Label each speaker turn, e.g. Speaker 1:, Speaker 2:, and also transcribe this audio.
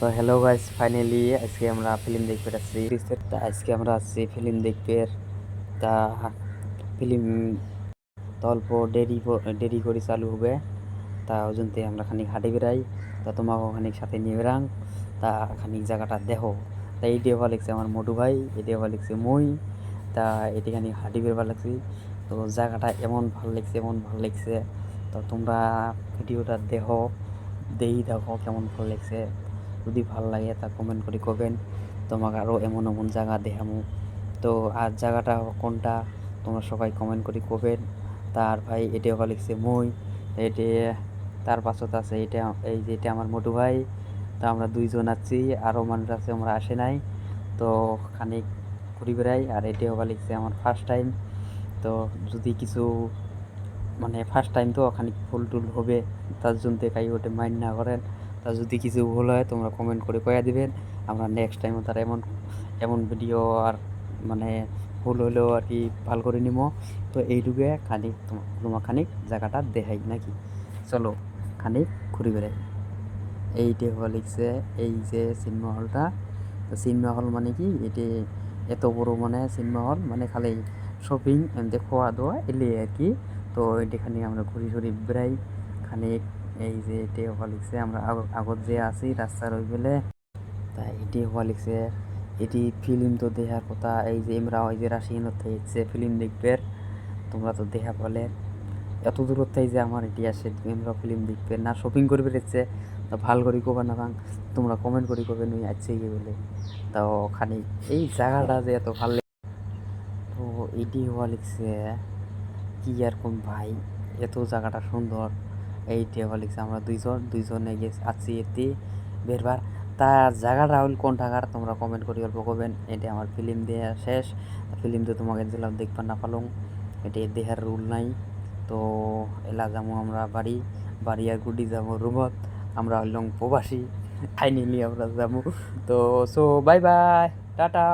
Speaker 1: তো hello guys, finally আজকে আমরা ফিল্ম দেখতে আসছি। তা আজকে আমরা আসছি ফিল্ম দেখতে। তা ফিল্ম তো অল্প দেরি করে চালু হবে। তা ওজনতে আমরা খানিক হাঁটে বেড়াই। তা তোমাকে খানিক সাথে নিয়ে বেড়াং। তা খানিক জায়গাটা দেখো। তা এই দেওয়া লিখছে আমার মোটু ভাই, এই দেওয়া লিখছে মই। তা এটি খানিক হাঁটি বেড়া লাগছি। তো জায়গাটা এমন ভাল লাগছে, এমন ভাল লাগছে। তো তোমরা ভিডিওটা দেখো, দেখো কেমন ভাল লাগছে। যদি ভাল লাগে তা কমেন্ট করে কবেন, তোমাকে আরও এমন এমন জায়গা দেখামু। তো আর জায়গাটা কোনটা তোমরা সবাই কমেন্ট করে কবেন। তার ভাই এটা হল লিখছে মই, এটি তার পাশত আছে এটা, এই যে এটা আমার মোটু ভাই। তো আমরা দুইজন আছি, আরও মানুষ আছে, আমরা আসে নাই। তো খানিক ঘুরি বেড়াই। আর এটি হবা লিখছে আমার ফার্স্ট টাইম। তো যদি কিছু মানে ফার্স্ট টাইম তো খানিক ভুল টুল হবে, তার জন্য কাই ওটা মাইন্ড না করেন। তা যদি কিছু ভুল হয় তোমরা কমেন্ট করে কয়া দিবেন। আমরা নেক্সট টাইমও তার এমন এমন ভিডিও আর মানে ভুল হলেও আর কি ভাল করে নিব। তো এইটুকু খানিক তোমার খানিক জায়গাটা দেখাই নাকি। চলো খানিক ঘুরে বেড়াই। এইটে হল লিখছে এই যে সিনেমা হলটা। তো সিনেমা হল মানে কি, এটি এত বড় মানে সিনেমা হল মানে খালি শপিং খাওয়া দাওয়া এলে আর কি। তো এখানে আমরা ঘুরি ঘুরি বেড়াই খানিক। এই যে এটি হওয়া লিখছে আমরা আগত যে আছি রাস্তার ওই বেলে। তা এটি হওয়া লিখছে এটি ফিল্ম তো দেখার কথা। এই যে আমরা ওই যে রাশিয়ানত থেকে ফিল্ম দেখবে, তোমরা তো দেখা বলে এত দূরত থেকে যে আমার এটি আসে আমরা ফিল্ম দেখবে না শপিং করবে দেখছে। তো ভাল করে কবা না ভাঙ, তোমরা কমেন্ট করে কবে নুই আসছে গিয়ে বলে। তাও খানিক এই জায়গাটা যে এত ভাল তো এটি হওয়া লিখছে কি আর কোন ভাই, এত জায়গাটা সুন্দর। এইটি হওয়া লিখছে আমরা দুইজনে গেছি আছি এতে বেরবার। তার জায়গাটা হল কোন টাকার তোমরা কমেন্ট করি অল্প করবেন। এটি আমার ফিল্ম দেওয়া শেষ। ফিল্ম তো তোমাকে দিলাম দেখবার না পালং, এটি দেহার রুল নাই। তো এলা যাবো আমরা বাড়ি, বাড়ি আর গুডি যাবো রুমত। আমরা হইলাম প্রবাসী, ফাইনালি আমরা যাবো। তো সো বাই বাই, টাটা।